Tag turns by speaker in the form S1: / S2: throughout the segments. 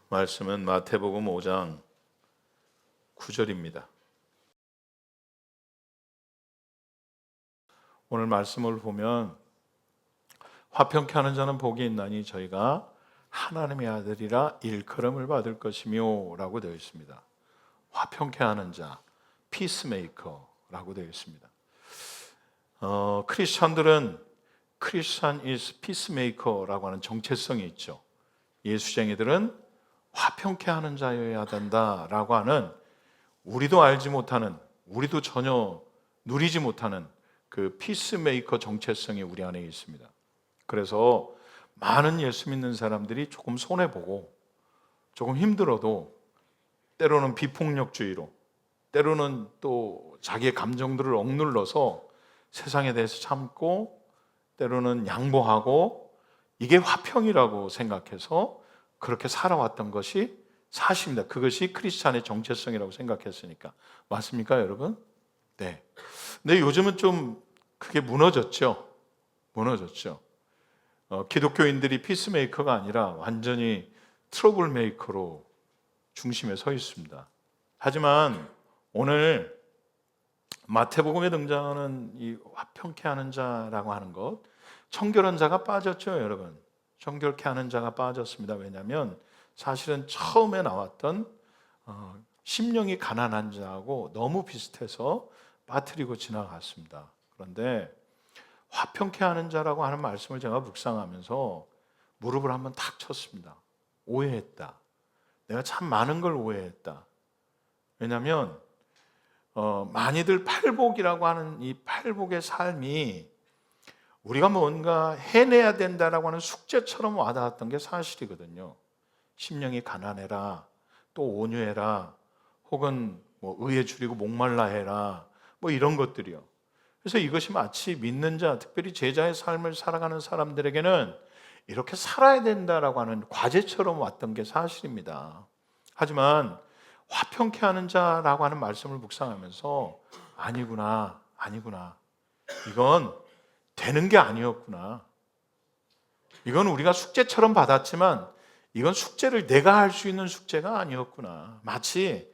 S1: 말씀은 마태복음 5장 9절입니다. 오늘 말씀을 보면 화평케 하는 자는 복이 있나니 저희가 하나님의 아들이라 일컬음을 받을 것이며 라고 되어 있습니다. 화평케 하는 자, 피스메이커라고 되어 있습니다. 크리스천들은 크리스천 is peacemaker라고 하는 정체성이 있죠. 예수쟁이들은 화평케 하는 자여야 된다라고 하는, 우리도 알지 못하는, 우리도 전혀 누리지 못하는 그 피스메이커 정체성이 우리 안에 있습니다. 그래서 많은 예수 믿는 사람들이 조금 손해보고 조금 힘들어도 때로는 비폭력주의로, 때로는 또 자기의 감정들을 억눌러서 세상에 대해서 참고 때로는 양보하고 이게 화평이라고 생각해서 그렇게 살아왔던 것이 사실입니다. 그것이 크리스찬의 정체성이라고 생각했으니까. 맞습니까, 여러분? 네. 근데 요즘은 좀 그게 무너졌죠. 기독교인들이 피스메이커가 아니라 완전히 트러블 메이커로 중심에 서 있습니다. 하지만 오늘 마태복음에 등장하는 이 화평케 하는 자라고 하는 것, 청결한 자가 빠졌죠, 여러분. 정결케 하는 자가 빠졌습니다. 왜냐하면 사실은 처음에 나왔던 심령이 가난한 자하고 너무 비슷해서 빠뜨리고 지나갔습니다. 그런데 화평케 하는 자라고 하는 말씀을 제가 묵상하면서 무릎을 한번 탁 쳤습니다. 오해했다. 내가 참 많은 걸 오해했다. 왜냐하면 많이들 팔복이라고 하는 이 팔복의 삶이 우리가 뭔가 해내야 된다라고 하는 숙제처럼 와닿았던 게 사실이거든요. 심령이 가난해라, 또 온유해라, 혹은 뭐 의에 줄이고 목말라 해라, 뭐 이런 것들이요. 그래서 이것이 마치 믿는 자, 특별히 제자의 삶을 살아가는 사람들에게는 이렇게 살아야 된다라고 하는 과제처럼 왔던 게 사실입니다. 하지만 화평케 하는 자라고 하는 말씀을 묵상하면서 아니구나. 이건 되는 게 아니었구나. 이건 우리가 숙제처럼 받았지만 이건 숙제를 내가 할 수 있는 숙제가 아니었구나. 마치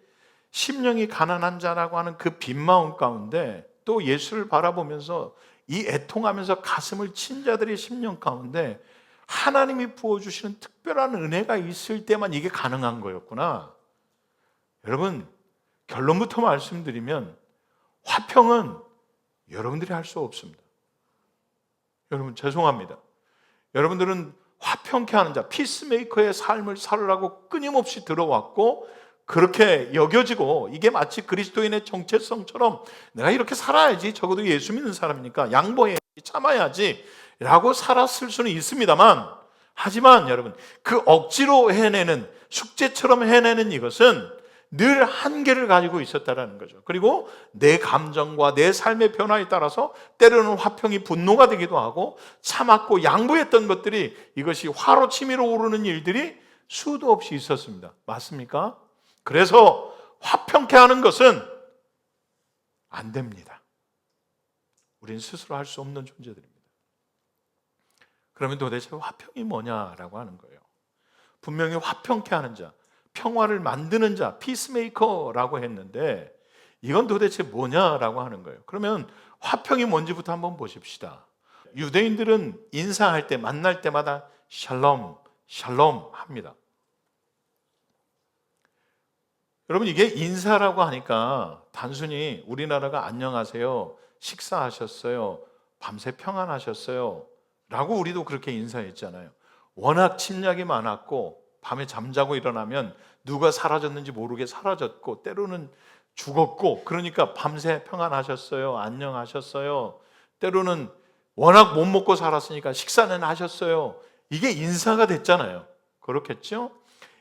S1: 심령이 가난한 자라고 하는 그 빈 마음 가운데 또 예수를 바라보면서 이 애통하면서 가슴을 친 자들의 심령 가운데 하나님이 부어주시는 특별한 은혜가 있을 때만 이게 가능한 거였구나. 여러분, 결론부터 말씀드리면 화평은 여러분들이 할 수 없습니다. 여러분, 죄송합니다. 여러분들은 화평케 하는 자, 피스메이커의 삶을 살으라고 끊임없이 들어왔고 그렇게 여겨지고, 이게 마치 그리스도인의 정체성처럼 내가 이렇게 살아야지, 적어도 예수 믿는 사람이니까 양보해야지, 참아야지 라고 살았을 수는 있습니다만, 하지만 여러분, 그 억지로 해내는, 숙제처럼 해내는 이것은 늘 한계를 가지고 있었다는 거죠. 그리고 내 감정과 내 삶의 변화에 따라서 때로는 화평이 분노가 되기도 하고, 참았고 양보했던 것들이 이것이 화로 치밀어 오르는 일들이 수도 없이 있었습니다. 맞습니까? 그래서 화평케 하는 것은 안 됩니다. 우리는 스스로 할 수 없는 존재들입니다. 그러면 도대체 화평이 뭐냐라고 하는 거예요. 분명히 화평케 하는 자, 평화를 만드는 자, 피스메이커라고 했는데 이건 도대체 뭐냐라고 하는 거예요. 그러면 화평이 뭔지부터 한번 보십시다. 유대인들은 인사할 때, 만날 때마다 샬롬, 샬롬 합니다. 여러분, 이게 인사라고 하니까 단순히 우리나라가 안녕하세요, 식사하셨어요, 밤새 평안하셨어요 라고 우리도 그렇게 인사했잖아요. 워낙 침략이 많았고 밤에 잠자고 일어나면 누가 사라졌는지 모르게 사라졌고 때로는 죽었고, 그러니까 밤새 평안하셨어요, 안녕하셨어요, 때로는 워낙 못 먹고 살았으니까 식사는 하셨어요. 이게 인사가 됐잖아요. 그렇겠죠?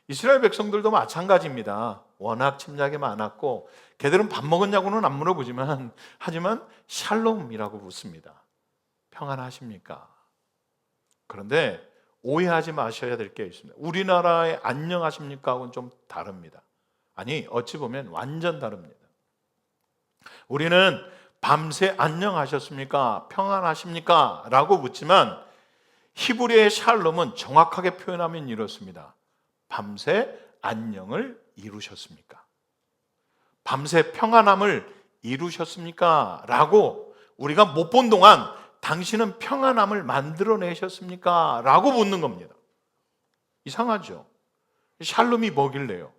S1: 이스라엘 백성들도 마찬가지입니다. 워낙 침략이 많았고 걔들은 밥 먹었냐고는 안 물어보지만, 하지만 샬롬이라고 묻습니다. 평안하십니까? 그런데 오해하지 마셔야 될 게 있습니다. 우리나라의 안녕하십니까 하고는 좀 다릅니다. 아니, 어찌 보면 완전 다릅니다. 우리는 밤새 안녕하셨습니까? 평안하십니까? 라고 묻지만 히브리어의 샬롬은 정확하게 표현하면 이렇습니다. 밤새 안녕을 이루셨습니까? 밤새 평안함을 이루셨습니까? 라고 우리가 못 본 동안 당신은 평안함을 만들어내셨습니까? 라고 묻는 겁니다. 이상하죠? 샬롬이 뭐길래요?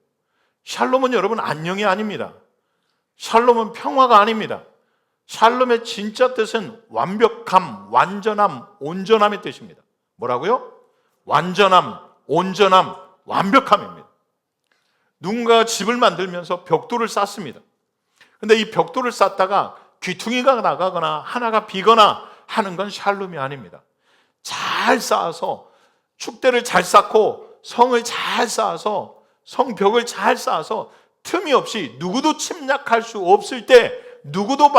S1: 샬롬은 여러분 안녕이 아닙니다. 샬롬은 평화가 아닙니다. 샬롬의 진짜 뜻은 완벽함, 완전함, 온전함의 뜻입니다. 뭐라고요? 완전함, 온전함, 완벽함입니다. 누군가가 집을 만들면서 벽돌을 쌓습니다. 근데 이 벽돌을 쌓다가 귀퉁이가 나가거나 하나가 비거나 하는 건 샬롬이 아닙니다. 잘 쌓아서 축대를 잘 쌓고 성을 잘 쌓아서 성벽을 잘 쌓아서 틈이 없이 누구도 침략할 수 없을 때, 누구도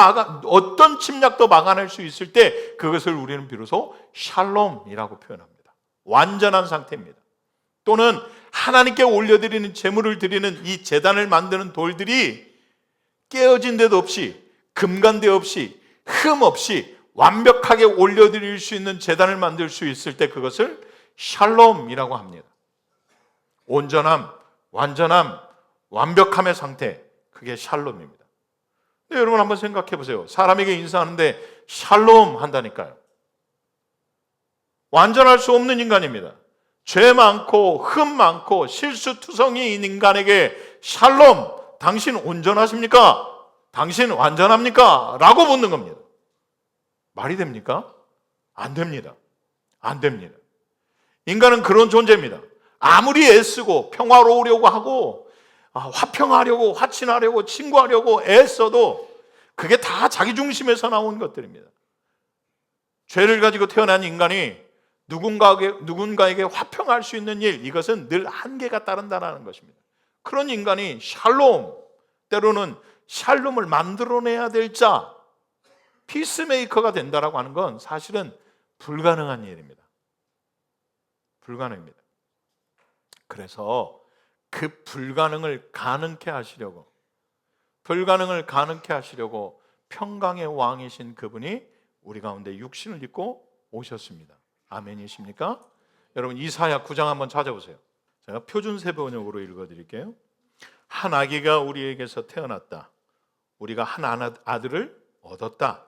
S1: 어떤 침략도 막아낼 수 있을 때 그것을 우리는 비로소 샬롬이라고 표현합니다. 완전한 상태입니다. 또는 하나님께 올려드리는 제물을 드리는 이 제단을 만드는 돌들이 깨어진 데도 없이 금간 데 없이 흠 없이 완벽하게 올려드릴 수 있는 제단을 만들 수 있을 때 그것을 샬롬이라고 합니다. 온전함, 완전함, 완벽함의 상태, 그게 샬롬입니다. 근데 여러분 한번 생각해 보세요. 사람에게 인사하는데 샬롬 한다니까요. 완전할 수 없는 인간입니다. 죄 많고 흠 많고 실수투성이인 인간에게 샬롬, 당신 온전하십니까? 당신 완전합니까? 라고 묻는 겁니다. 말이 됩니까? 안 됩니다. 안 됩니다. 인간은 그런 존재입니다. 아무리 애쓰고 평화로우려고 하고 화평하려고, 화친하려고, 친구하려고 애써도 그게 다 자기 중심에서 나온 것들입니다. 죄를 가지고 태어난 인간이 누군가에게 화평할 수 있는 일, 이것은 늘 한계가 따른다는 것입니다. 그런 인간이 샬롬, 때로는 샬롬을 만들어내야 될 자, 피스메이커가 된다라고 하는 건 사실은 불가능한 일입니다. 불가능합니다. 그래서 그 불가능을 가능케 하시려고, 평강의 왕이신 그분이 우리 가운데 육신을 입고 오셨습니다. 아멘이십니까? 여러분 이사야 9장 한번 찾아보세요. 제가 표준세 번역으로 읽어드릴게요. 한 아기가 우리에게서 태어났다. 우리가 한 아들을 얻었다.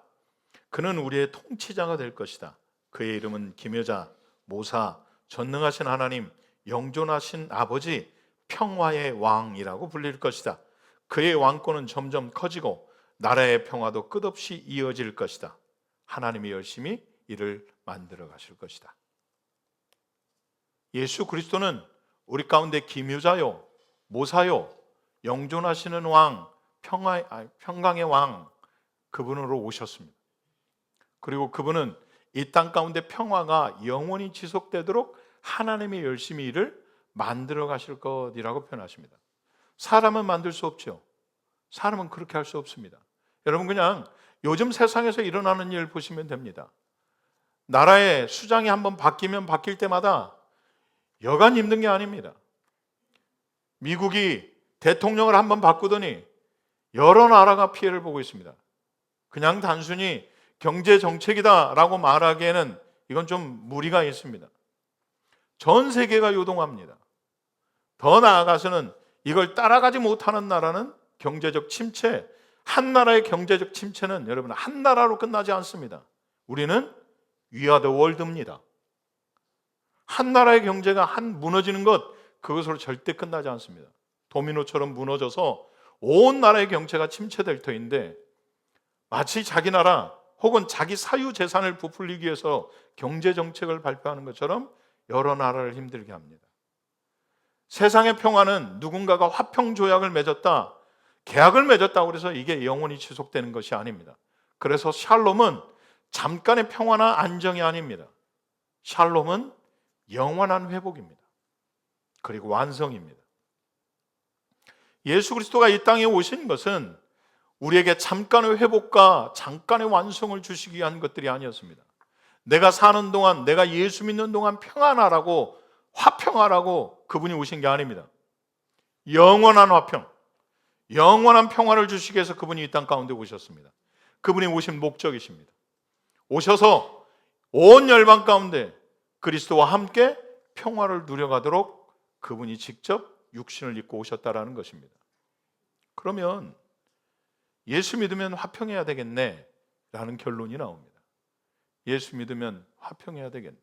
S1: 그는 우리의 통치자가 될 것이다. 그의 이름은 기묘자, 모사, 전능하신 하나님, 영존하신 아버지, 평화의 왕이라고 불릴 것이다. 그의 왕권은 점점 커지고 나라의 평화도 끝없이 이어질 것이다. 하나님이 열심히 이를 만들어 가실 것이다. 예수 그리스도는 우리 가운데 기묘자요, 모사요, 영존하시는 왕, 평강의 왕, 그분으로 오셨습니다. 그리고 그분은 이 땅 가운데 평화가 영원히 지속되도록 하나님이 열심히 이를 만들어 가실 것이라고 표현하십니다. 사람은 만들 수 없죠. 사람은 그렇게 할 수 없습니다. 여러분 그냥 요즘 세상에서 일어나는 일 보시면 됩니다. 나라의 수장이 한번 바뀌면 바뀔 때마다 여간 힘든 게 아닙니다. 미국이 대통령을 한번 바꾸더니 여러 나라가 피해를 보고 있습니다. 그냥 단순히 경제 정책이다라고 말하기에는 이건 좀 무리가 있습니다. 전 세계가 요동합니다. 더 나아가서는 이걸 따라가지 못하는 나라는 경제적 침체, 한 나라의 경제적 침체는 여러분 한 나라로 끝나지 않습니다. 우리는 We are the world입니다. 한 나라의 경제가 무너지는 것, 그것으로 절대 끝나지 않습니다. 도미노처럼 무너져서 온 나라의 경제가 침체될 터인데 마치 자기 나라 혹은 자기 사유 재산을 부풀리기 위해서 경제 정책을 발표하는 것처럼 여러 나라를 힘들게 합니다. 세상의 평화는 누군가가 화평 조약을 맺었다, 계약을 맺었다고 해서 이게 영원히 지속되는 것이 아닙니다. 그래서 샬롬은 잠깐의 평화나 안정이 아닙니다. 샬롬은 영원한 회복입니다. 그리고 완성입니다. 예수 그리스도가 이 땅에 오신 것은 우리에게 잠깐의 회복과 잠깐의 완성을 주시기 위한 것들이 아니었습니다. 내가 사는 동안, 내가 예수 믿는 동안 평안하라고, 화평하라고 그분이 오신 게 아닙니다. 영원한 화평, 영원한 평화를 주시기 위해서 그분이 이 땅 가운데 오셨습니다. 그분이 오신 목적이십니다. 오셔서 온 열방 가운데 그리스도와 함께 평화를 누려가도록 그분이 직접 육신을 입고 오셨다라는 것입니다. 그러면 예수 믿으면 화평해야 되겠네 라는 결론이 나옵니다. 예수 믿으면 화평해야 되겠네.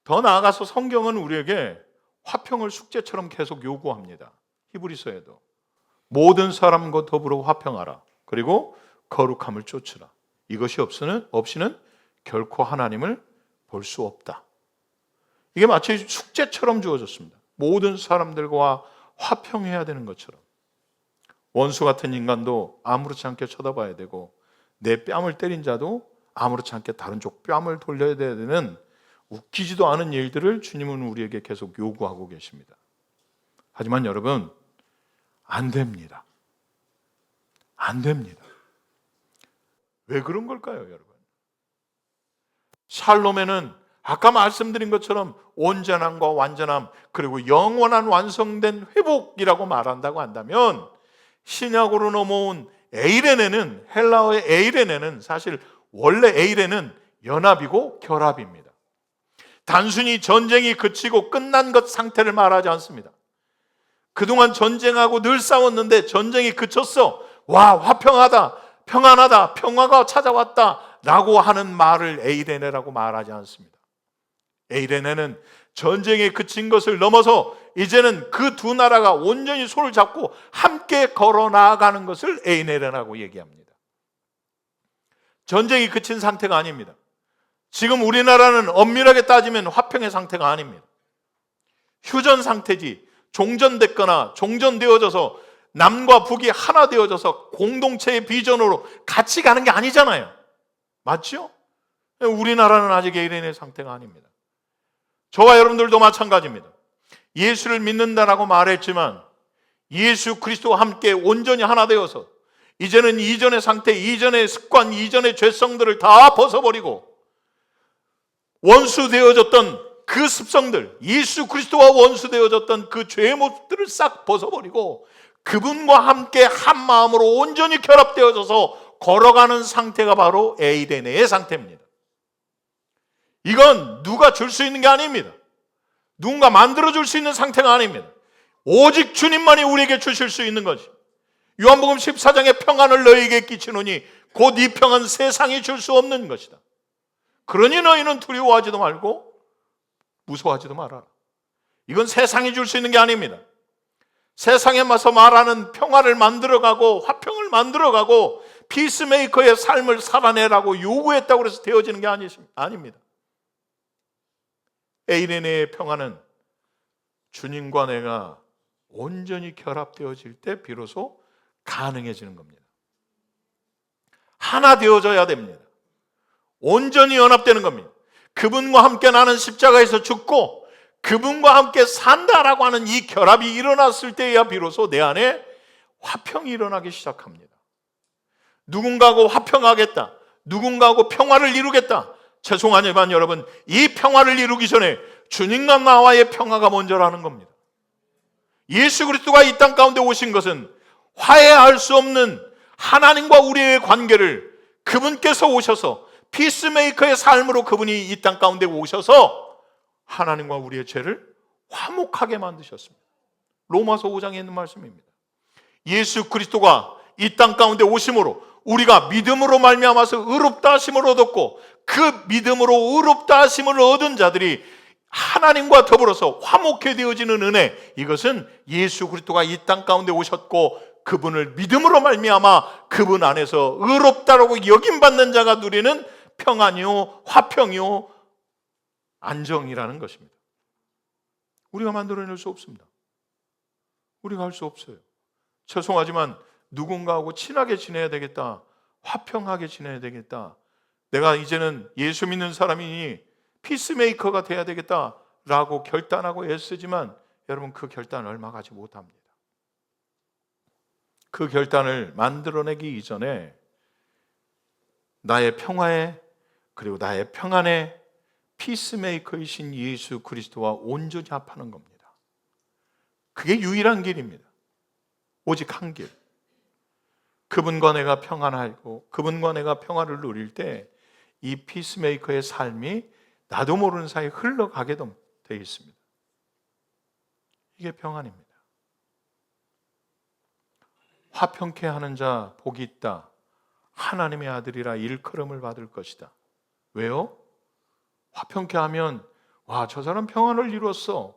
S1: 더 나아가서 성경은 우리에게 화평을 숙제처럼 계속 요구합니다. 히브리서에도 모든 사람과 더불어 화평하라. 그리고 거룩함을 쫓으라. 이것이 없이는 결코 하나님을 볼 수 없다. 이게 마치 숙제처럼 주어졌습니다. 모든 사람들과 화평해야 되는 것처럼. 원수 같은 인간도 아무렇지 않게 쳐다봐야 되고 내 뺨을 때린 자도 아무렇지 않게 다른 쪽 뺨을 돌려야 되는 웃기지도 않은 일들을 주님은 우리에게 계속 요구하고 계십니다. 하지만 여러분, 안 됩니다. 안 됩니다. 왜 그런 걸까요, 여러분? 샬롬에는 아까 말씀드린 것처럼 온전함과 완전함, 그리고 영원한 완성된 회복이라고 말한다고 한다면, 신약으로 넘어온 에이레네는, 헬라어의 에이레네는 사실 원래 에이레는 연합이고 결합입니다. 단순히 전쟁이 그치고 끝난 것 상태를 말하지 않습니다. 그동안 전쟁하고 늘 싸웠는데 전쟁이 그쳤어. 와, 화평하다, 평안하다, 평화가 찾아왔다 라고 하는 말을 에이레네라고 말하지 않습니다. 에이레네는 전쟁에 그친 것을 넘어서 이제는 그 두 나라가 온전히 손을 잡고 함께 걸어 나아가는 것을 에이레네라고 얘기합니다. 전쟁이 그친 상태가 아닙니다. 지금 우리나라는 엄밀하게 따지면 화평의 상태가 아닙니다. 휴전 상태지, 종전됐거나 종전되어져서 남과 북이 하나 되어져서 공동체의 비전으로 같이 가는 게 아니잖아요. 맞죠? 우리나라는 아직 에이레네 상태가 아닙니다. 저와 여러분들도 마찬가지입니다. 예수를 믿는다라고 말했지만 예수 그리스도와 함께 온전히 하나 되어서 이제는 이전의 상태, 이전의 습관, 이전의 죄성들을 다 벗어버리고 원수되어졌던 그 습성들, 예수 그리스도와 원수되어졌던 그 죄의 모습들을 싹 벗어버리고 그분과 함께 한 마음으로 온전히 결합되어져서 걸어가는 상태가 바로 에이레네의 상태입니다. 이건 누가 줄 수 있는 게 아닙니다. 누군가 만들어줄 수 있는 상태가 아닙니다. 오직 주님만이 우리에게 주실 수 있는 거지. 요한복음 14장에 평안을 너희에게 끼치노니 곧 이 평안 세상이 줄 수 없는 것이다. 그러니 너희는 두려워하지도 말고 무서워하지도 말아라. 이건 세상이 줄 수 있는 게 아닙니다. 세상에 맞서 말하는 평화를 만들어가고 화평을 만들어가고 피스메이커의 삶을 살아내라고 요구했다고 해서 되어지는 게 아닙니다. 에이레네의 평화는 주님과 내가 온전히 결합되어질 때 비로소 가능해지는 겁니다. 하나 되어져야 됩니다. 온전히 연합되는 겁니다. 그분과 함께 나는 십자가에서 죽고 그분과 함께 산다라고 하는 이 결합이 일어났을 때야 비로소 내 안에 화평이 일어나기 시작합니다. 누군가하고 화평하겠다, 누군가하고 평화를 이루겠다. 죄송하지만 여러분, 이 평화를 이루기 전에 주님과 나와의 평화가 먼저라는 겁니다. 예수 그리스도가 이 땅 가운데 오신 것은 화해할 수 없는 하나님과 우리의 관계를 그분께서 오셔서 피스메이커의 삶으로 그분이 이 땅 가운데 오셔서 하나님과 우리의 죄를 화목하게 만드셨습니다. 로마서 5장에 있는 말씀입니다. 예수 그리스도가 이 땅 가운데 오심으로 우리가 믿음으로 말미암아서 의롭다 하심을 얻었고 그 믿음으로 의롭다 하심을 얻은 자들이 하나님과 더불어서 화목해 되어지는 은혜, 이것은 예수 그리스도가 이 땅 가운데 오셨고 그분을 믿음으로 말미암아 그분 안에서 의롭다라고 여김받는 자가 누리는 평안이요 화평이요 안정이라는 것입니다. 우리가 만들어낼 수 없습니다. 우리가 할 수 없어요. 죄송하지만 누군가하고 친하게 지내야 되겠다, 화평하게 지내야 되겠다, 내가 이제는 예수 믿는 사람이니 피스메이커가 돼야 되겠다라고 결단하고 애쓰지만 여러분, 그 결단을 얼마 가지 못합니다. 그 결단을 만들어내기 이전에 나의 평화에 그리고 나의 평안에 피스메이커이신 예수 그리스도와 온전히 합하는 겁니다. 그게 유일한 길입니다. 오직 한 길. 그분과 내가 평안하고 그분과 내가 평화를 누릴 때 이 피스메이커의 삶이 나도 모르는 사이에 흘러가게 되어 있습니다. 이게 평안입니다. 화평케 하는 자 복이 있다. 하나님의 아들이라 일컬음을 받을 것이다. 왜요? 화평케 하면 와, 저 사람 평안을 이루었어.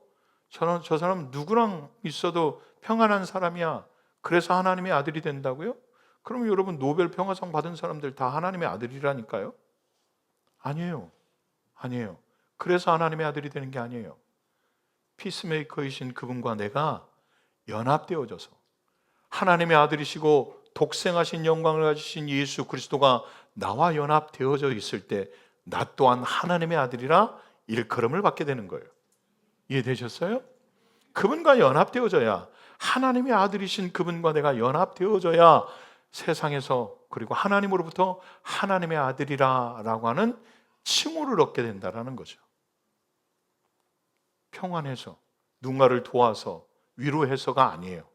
S1: 저 사람 누구랑 있어도 평안한 사람이야. 그래서 하나님의 아들이 된다고요? 그럼 여러분 노벨 평화상 받은 사람들 다 하나님의 아들이라니까요? 아니에요. 아니에요. 그래서 하나님의 아들이 되는 게 아니에요. 피스메이커이신 그분과 내가 연합되어져서 하나님의 아들이시고 독생하신 영광을 가지신 예수 그리스도가 나와 연합되어져 있을 때 나 또한 하나님의 아들이라 일컬음을 받게 되는 거예요. 이해되셨어요? 그분과 연합되어져야, 하나님의 아들이신 그분과 내가 연합되어져야 세상에서, 그리고 하나님으로부터 하나님의 아들이라고 하는 칭호를 얻게 된다는 거죠. 평안해서, 누군가를 도와서, 위로해서가 아니에요.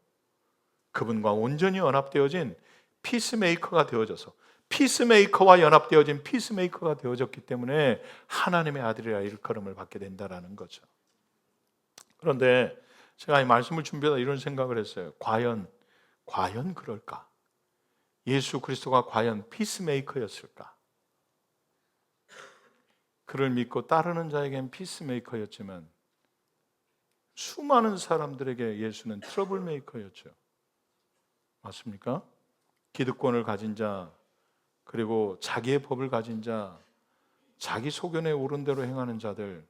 S1: 그분과 온전히 연합되어진 피스메이커가 되어져서, 피스메이커와 연합되어진 피스메이커가 되어졌기 때문에 하나님의 아들이라 일컬음을 받게 된다는 거죠. 그런데 제가 이 말씀을 준비하다 이런 생각을 했어요. 과연 그럴까? 예수 그리스도가 과연 피스메이커였을까? 그를 믿고 따르는 자에겐 피스메이커였지만 수많은 사람들에게 예수는 트러블메이커였죠. 맞습니까? 기득권을 가진 자, 그리고 자기의 법을 가진 자, 자기 소견에 오른 대로 행하는 자들,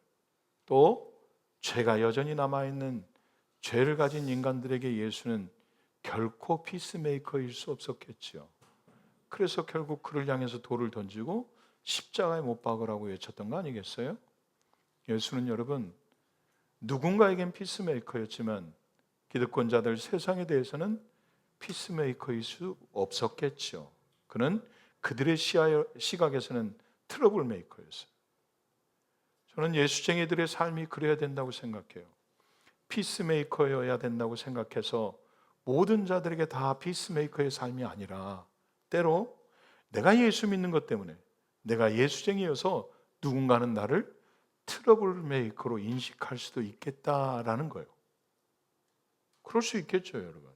S1: 또 죄가 여전히 남아있는 죄를 가진 인간들에게 예수는 결코 피스메이커일 수 없었겠죠. 그래서 결국 그를 향해서 돌을 던지고 십자가에 못 박으라고 외쳤던 거 아니겠어요? 예수는 여러분 누군가에겐 피스메이커였지만 기득권자들, 세상에 대해서는 피스메이커일 수 없었겠죠. 그는 그들의 시각에서는 트러블메이커였어요. 저는 예수쟁이들의 삶이 그래야 된다고 생각해요. 피스메이커여야 된다고 생각해서 모든 자들에게 다 피스메이커의 삶이 아니라 때로 내가 예수 믿는 것 때문에, 내가 예수쟁이여서 누군가는 나를 트러블메이커로 인식할 수도 있겠다라는 거예요. 그럴 수 있겠죠, 여러분.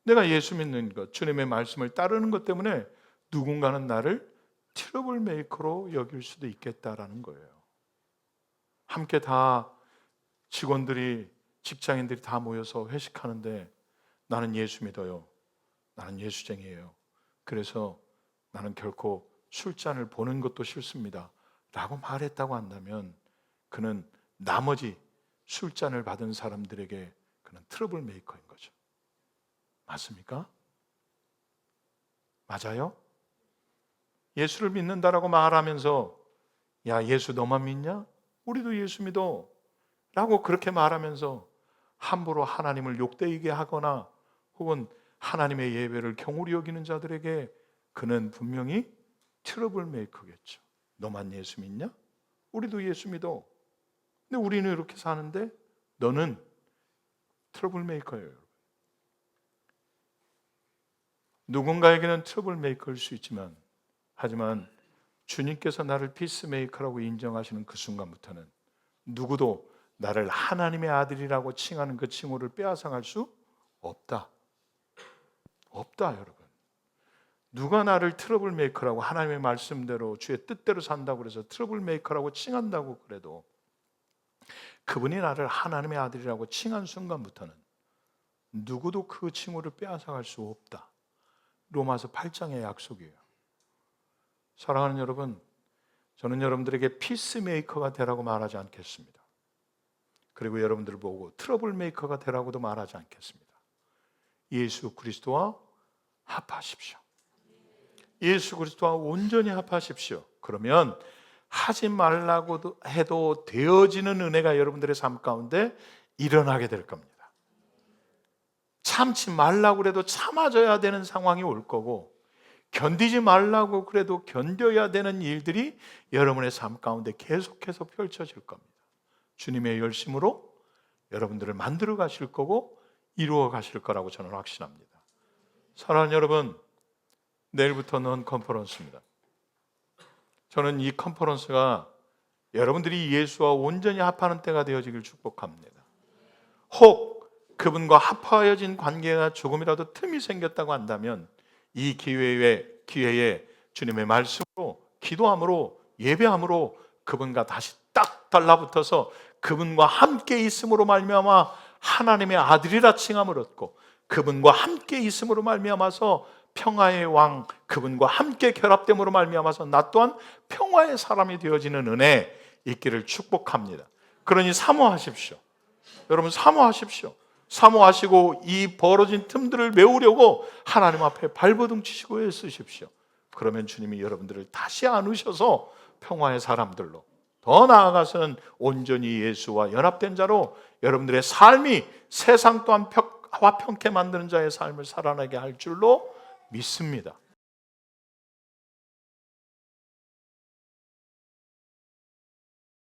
S1: 내가 예수 믿는 것, 주님의 말씀을 따르는 것 때문에 누군가는 나를 트러블메이커로 여길 수도 있겠다라는 거예요. 함께 다 직원들이, 직장인들이 다 모여서 회식하는데 나는 예수 믿어요. 나는 예수쟁이에요. 그래서 나는 결코 술잔을 보는 것도 싫습니다. 라고 말했다고 한다면 그는 나머지 술잔을 받은 사람들에게 그는 트러블 메이커인 거죠. 맞습니까? 맞아요? 예수를 믿는다라고 말하면서 야, 예수 너만 믿냐? 우리도 예수 믿어. 라고 그렇게 말하면서 함부로 하나님을 욕되게 하거나 혹은 하나님의 예배를 경홀히 여기는 자들에게 그는 분명히 트러블 메이커겠죠. 너만 예수 믿냐? 우리도 예수 믿어. 근데 우리는 이렇게 사는데 너는 트러블 메이커예요. 누군가에게는 트러블 메이커일 수 있지만, 하지만 주님께서 나를 피스메이커라고 인정하시는 그 순간부터는 누구도 나를 하나님의 아들이라고 칭하는 그 칭호를 빼앗아갈 수 없다. 없다, 여러분. 누가 나를 트러블 메이커라고, 하나님의 말씀대로 주의 뜻대로 산다고 그래서 트러블 메이커라고 칭한다고 그래도 그분이 나를 하나님의 아들이라고 칭한 순간부터는 누구도 그 칭호를 빼앗아갈 수 없다. 로마서 8장의 약속이에요. 사랑하는 여러분, 저는 여러분들에게 피스메이커가 되라고 말하지 않겠습니다. 그리고 여러분들을 보고 트러블 메이커가 되라고도 말하지 않겠습니다. 예수 그리스도와 합하십시오. 예수 그리스도와 온전히 합하십시오. 그러면 하지 말라고 해도 되어지는 은혜가 여러분들의 삶 가운데 일어나게 될 겁니다. 참지 말라고 그래도 참아줘야 되는 상황이 올 거고, 견디지 말라고 그래도 견뎌야 되는 일들이 여러분의 삶 가운데 계속해서 펼쳐질 겁니다. 주님의 열심으로 여러분들을 만들어 가실 거고 이루어 가실 거라고 저는 확신합니다. 사랑하는 여러분, 내일부터 넌 컨퍼런스입니다. 저는 이 컨퍼런스가 여러분들이 예수와 온전히 합하는 때가 되어지길 축복합니다. 혹 그분과 합하여진 관계가 조금이라도 틈이 생겼다고 한다면 이 기회에 주님의 말씀으로 기도함으로 예배함으로 그분과 다시 딱 달라붙어서 그분과 함께 있음으로 말미암아 하나님의 아들이라 칭함을 얻고 그분과 함께 있음으로 말미암아서 평화의 왕 그분과 함께 결합됨으로 말미암아서 나 또한 평화의 사람이 되어지는 은혜 있기를 축복합니다. 그러니 사모하십시오. 여러분 사모하십시오. 사모하시고 이 벌어진 틈들을 메우려고 하나님 앞에 발버둥 치시고 애쓰십시오. 그러면 주님이 여러분들을 다시 안으셔서 평화의 사람들로 더 나아가서는 온전히 예수와 연합된 자로 여러분들의 삶이 세상 또한 화평케 만드는 자의 삶을 살아나게 할 줄로 믿습니다.